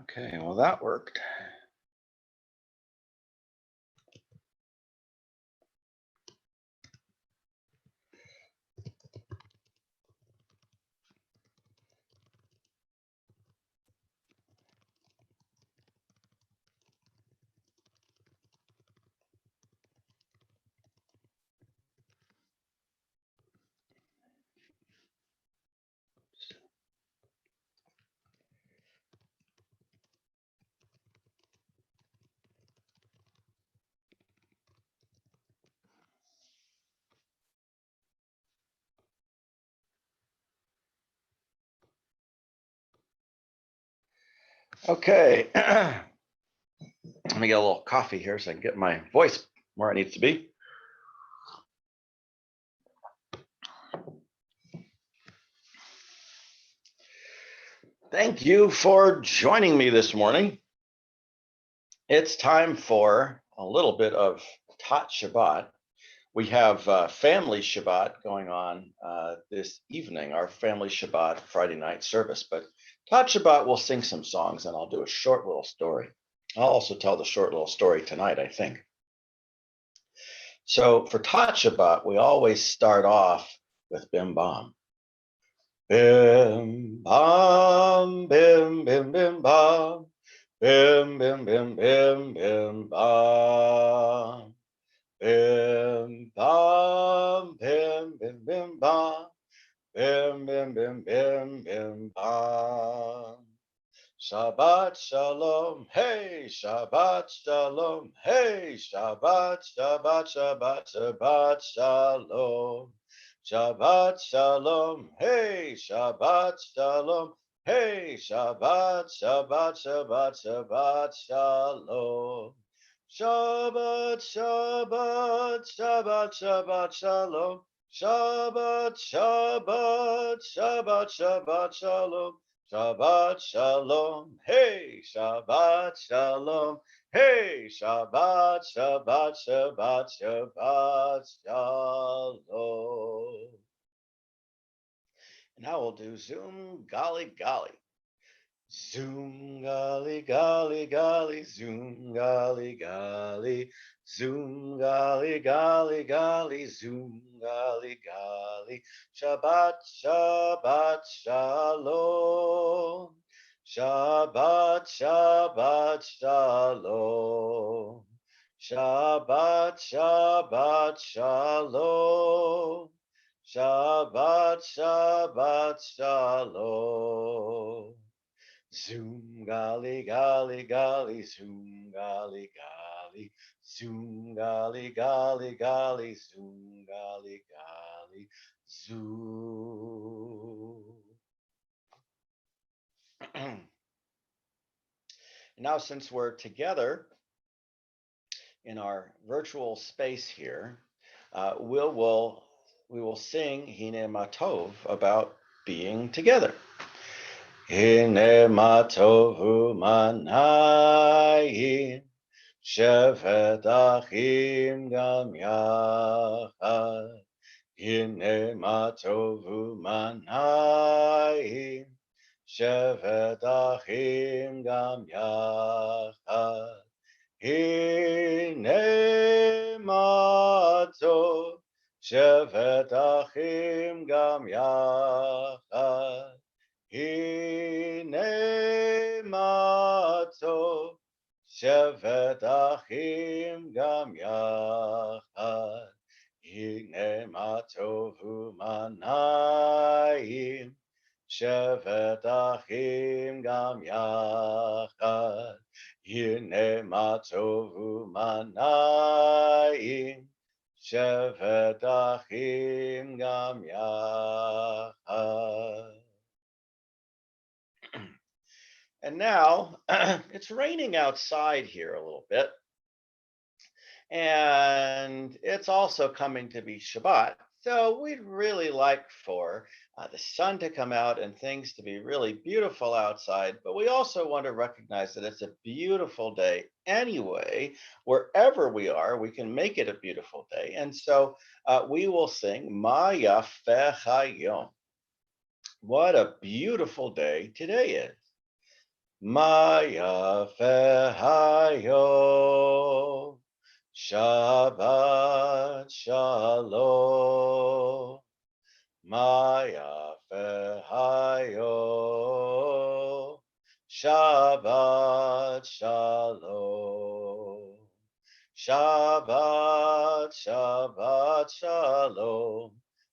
Okay, well, that worked. Okay, let me get a little coffee here so I can get my voice where it needs to be. Thank you for joining me this morning. It's time for a little bit of Tot Shabbat. We have family Shabbat going on this evening, our family Shabbat Friday night service. But Tot Shabbat, we'll sing some songs and I'll do a short little story. I'll also tell the short little story tonight, I think. So for Tot Shabbat, we always start off with Bim Bam. Bim Bam, Bim Bim Bim Bam, Bim Bim Bim Bim Bim Bam. Bim bam, bim bim bim bam, bim bim bim bim bim bam. Shabbat shalom, hey, Shabbat shalom, hey, Shabbat, Shabbat, Shabbat, Shabbat shalom. Shabbat shalom, hey, Shabbat shalom, hey, Shabbat, Shabbat, Shabbat, Shabbat shalom. Shabbat, Shabbat, Shabbat, Shabbat, Shalom. Shabbat, Shabbat, Shabbat, Shabbat, Shalom. Shabbat, Shalom. Hey, Shabbat, Shalom. Hey, Shabbat, Shabbat, Shabbat, Shabbat, Shalom. And now we'll do Zoom Golly Golly. Zoom golly golly golly, zoom golly golly, zoom golly golly golly, zoom golly golly. Shabbat, Shabbat, Shalom. Shabbat, Shabbat, Shalom. Shabbat, Shabbat, Shalom. Shabbat, Shabbat, Shalom. Zoom golly golly golly, zoom golly golly, zoom golly golly golly, zoom golly golly, zoom. Now, since we're together in our virtual space here, we will sing Hine Matov about being together. Hine matovu manayim, shevet achim gam yachad. Hine matovu manayim, shevet achim gam yachad. Hine matov, shevet achim gam yachad. Hine matov, shevet achim gam yachad. Hine matov umanayim, shevet achim gam yachad. Hine matov umanayim, shevet achim gam yachad. And now it's raining outside here a little bit. And it's also coming to be Shabbat. So we'd really like for the sun to come out and things to be really beautiful outside. But we also want to recognize that it's a beautiful day anyway. Wherever we are, we can make it a beautiful day. And so we will sing Ma Yafeh Hayom. What a beautiful day today is. Ma yafe hayo. Shabbat shalom. Ma yafe hayo. Shabbat shalom. Shabbat, Shabbat, Shalom.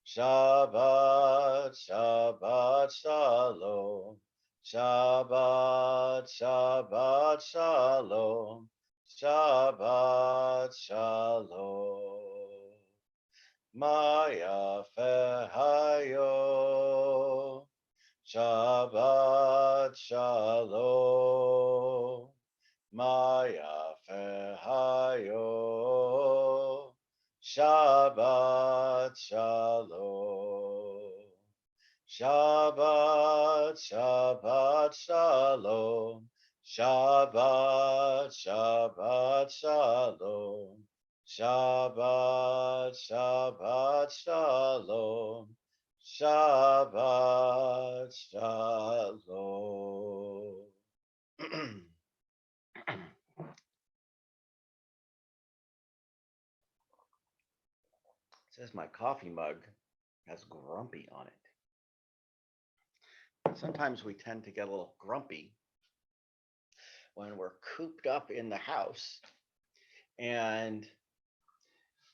Shabbat, Shabbat, Shalom. Shabbat, Shabbat, Shalom. Shabbat, Shalom. Ma yafe hayo. Shabbat, Shalom. Ma yafe hayo. Shabbat shalom. Shabbat, Shabbat shalom. Shabbat, Shabbat shalom. Shabbat, Shabbat shalom. Shabbat shalom. It says my coffee mug has grumpy on it. Sometimes we tend to get a little grumpy when we're cooped up in the house, and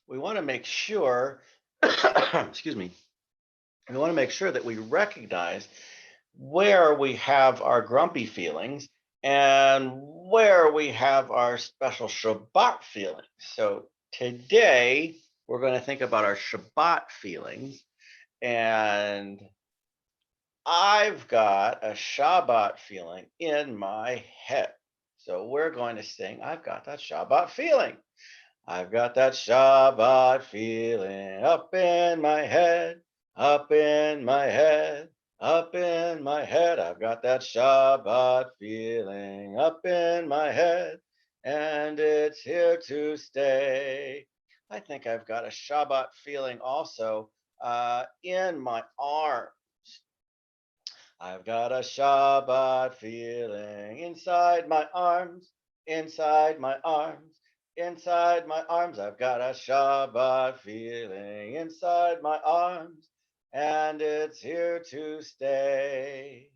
we want to make sure, excuse me, we want to make sure that we recognize where we have our grumpy feelings and where we have our special Shabbat feelings. So today we're going to think about our Shabbat feelings, and I've got a Shabbat feeling in my head. So we're going to sing, I've got that Shabbat feeling. I've got that Shabbat feeling up in my head, up in my head, up in my head. I've got that Shabbat feeling up in my head, and it's here to stay. I think I've got a Shabbat feeling also in my arm. I've got a Shabbat feeling inside my arms, inside my arms, inside my arms. I've got a Shabbat feeling inside my arms, and it's here to stay.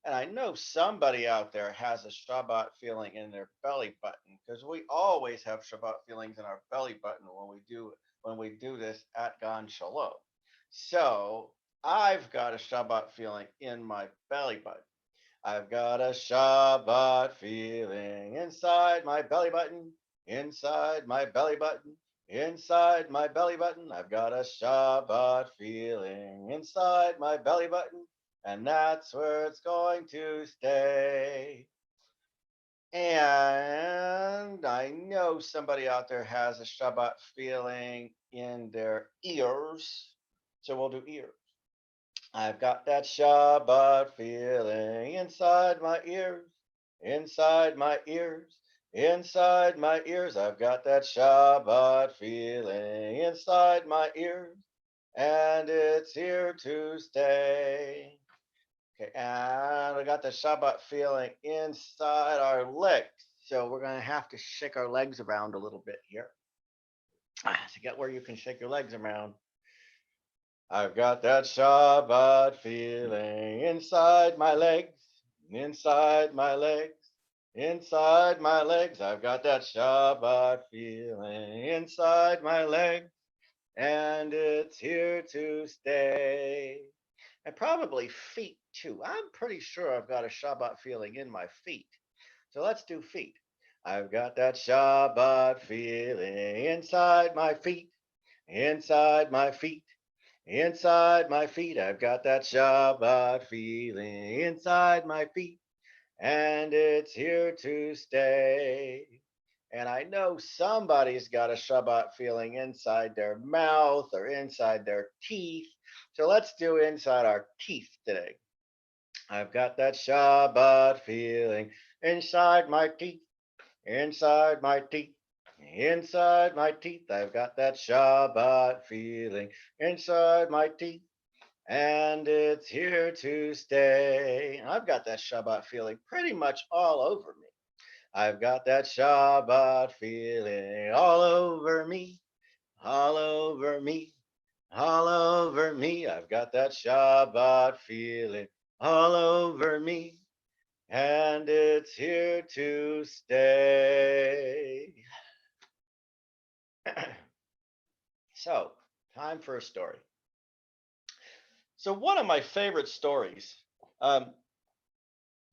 And I know somebody out there has a Shabbat feeling in their belly button, because we always have Shabbat feelings in our belly button when we do this at Gan Shalom. So I've got a Shabbat feeling in my belly button. I've got a Shabbat feeling inside my belly button, inside my belly button, inside my belly button. I've got a Shabbat feeling inside my belly button, and that's where it's going to stay. And I know somebody out there has a Shabbat feeling in their ears. So we'll do ears. I've got that Shabbat feeling inside my ears, inside my ears, inside my ears. I've got that Shabbat feeling inside my ears, and it's here to stay. Okay, and I got the Shabbat feeling inside our legs. So we're going to have to shake our legs around a little bit here to get where you can shake your legs around. I've got that Shabbat feeling inside my legs, inside my legs, inside my legs. I've got that Shabbat feeling inside my legs, and it's here to stay. And probably feet too. I'm pretty sure I've got a Shabbat feeling in my feet. So let's do feet. I've got that Shabbat feeling inside my feet, inside my feet. Inside my feet, I've got that Shabbat feeling inside my feet, and it's here to stay. And I know somebody's got a Shabbat feeling inside their mouth or inside their teeth. So let's do inside our teeth today. I've got that Shabbat feeling inside my teeth, inside my teeth. Inside my teeth, I've got that Shabbat feeling inside my teeth, and it's here to stay. I've got that Shabbat feeling pretty much all over me. I've got that Shabbat feeling all over me, all over me, all over me. I've got that Shabbat feeling all over me, and it's here to stay. So, time for a story. So, one of my favorite stories um,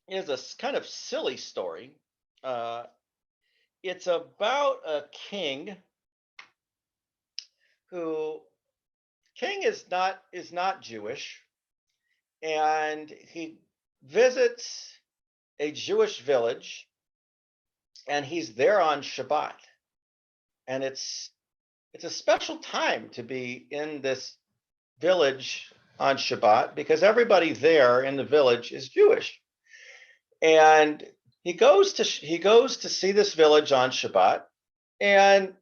is a kind of silly story. Uh, it's about a king who king is not Jewish, and he visits a Jewish village, and he's there on Shabbat, and it's a special time to be in this village on Shabbat because everybody there in the village is Jewish. And he goes to see this village on Shabbat, and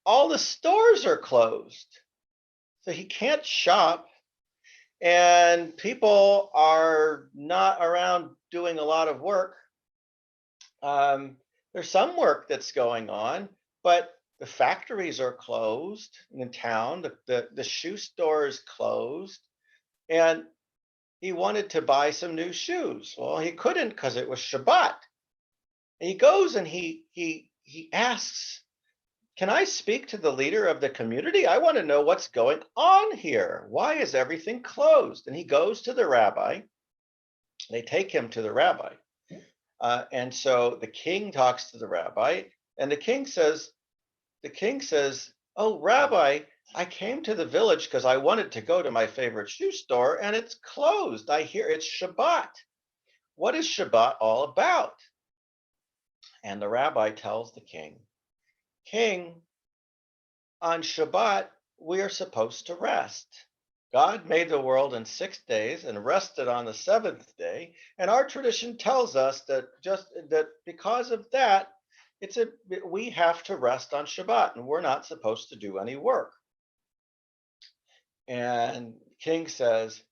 all the stores are closed. So he can't shop, and people are not around doing a lot of work. Um, there's some work that's going on, but the factories are closed in town. The shoe store is closed, and he wanted to buy some new shoes. Well, he couldn't because it was Shabbat. And he goes and he asks, "Can I speak to the leader of the community? I want to know what's going on here. Why is everything closed?" And he goes to the rabbi. They take him to the rabbi. And so the king talks to the rabbi, and the king says, "Oh, Rabbi, I came to the village because I wanted to go to my favorite shoe store, and it's closed. I hear it's Shabbat. What is Shabbat all about?" And the rabbi tells the king, "King, on Shabbat, we are supposed to rest. God made the world in 6 days and rested on the seventh day. And our tradition tells us that because of that, we have to rest on Shabbat and we're not supposed to do any work." And King says,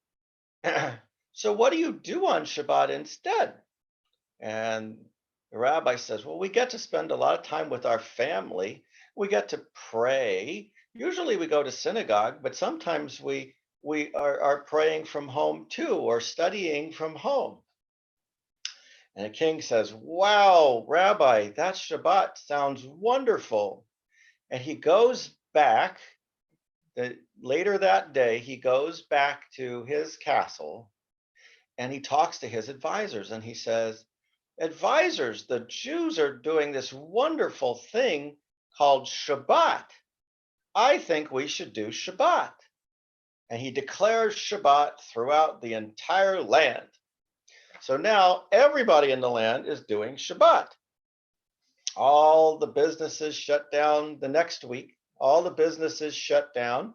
"So what do you do on Shabbat instead?" And the rabbi says, "Well, we get to spend a lot of time with our family. We get to pray. Usually we go to synagogue, but sometimes we are praying from home too, or studying from home." And the king says, "Wow, Rabbi, that Shabbat sounds wonderful." And he goes back, later that day, he goes back to his castle and he talks to his advisors and he says, "Advisors, the Jews are doing this wonderful thing called Shabbat. I think we should do Shabbat." And he declares Shabbat throughout the entire land. So now everybody in the land is doing Shabbat. All the businesses shut down the next week. All the businesses shut down.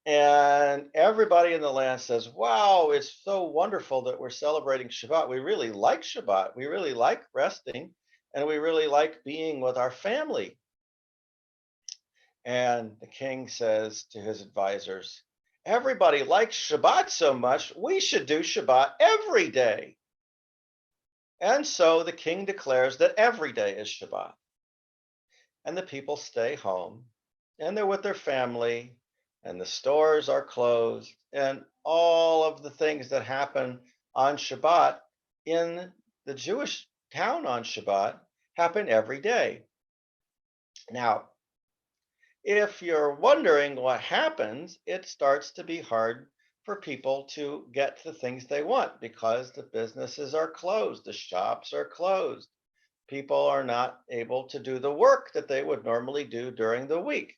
And everybody in the land says, "Wow, it's so wonderful that we're celebrating Shabbat. We really like Shabbat. We really like resting, and we really like being with our family." And the king says to his advisors, "Everybody likes Shabbat so much, we should do Shabbat every day." And so the king declares that every day is Shabbat. And the people stay home and they're with their family and the stores are closed and all of the things that happen on Shabbat in the Jewish town on Shabbat happen every day. Now, if you're wondering what happens, it starts to be hard for people to get the things they want because the businesses are closed, the shops are closed. People are not able to do the work that they would normally do during the week.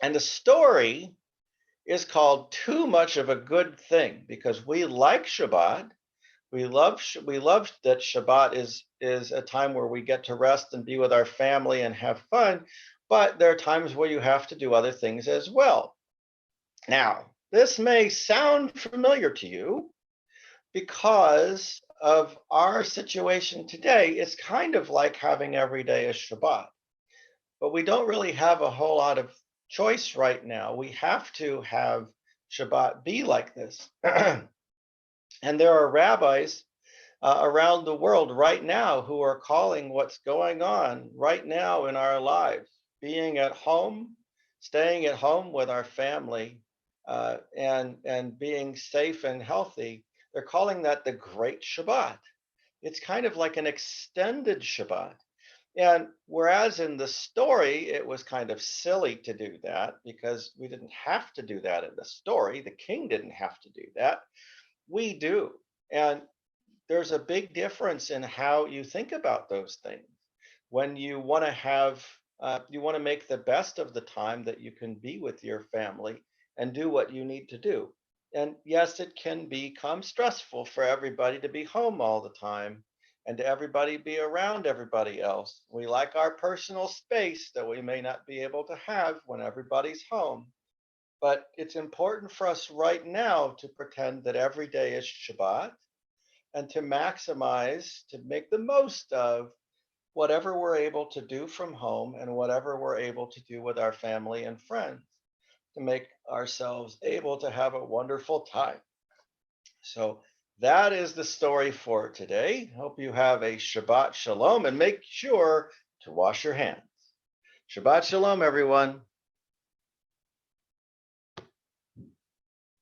And the story is called Too Much of a Good Thing because we like Shabbat. We love that Shabbat is a time where we get to rest and be with our family and have fun, but there are times where you have to do other things as well. Now, this may sound familiar to you because of our situation today. It's kind of like having every day as Shabbat, but we don't really have a whole lot of choice right now. We have to have Shabbat be like this? And there are rabbis around the world right now who are calling what's going on right now in our lives, being at home, staying at home with our family, and being safe and healthy. They're calling that the Great Shabbat. It's kind of like an extended Shabbat. And whereas in the story, it was kind of silly to do that because we didn't have to do that in the story. The king didn't have to do that. We do. And there's a big difference in how you think about those things. When you want to you want to make the best of the time that you can be with your family and do what you need to do. And yes, it can become stressful for everybody to be home all the time and to everybody be around everybody else. We like our personal space that we may not be able to have when everybody's home. But it's important for us right now to pretend that every day is Shabbat and to maximize, to make the most of whatever we're able to do from home and whatever we're able to do with our family and friends to make ourselves able to have a wonderful time. So that is the story for today. Hope you have a Shabbat Shalom and make sure to wash your hands. Shabbat Shalom, everyone.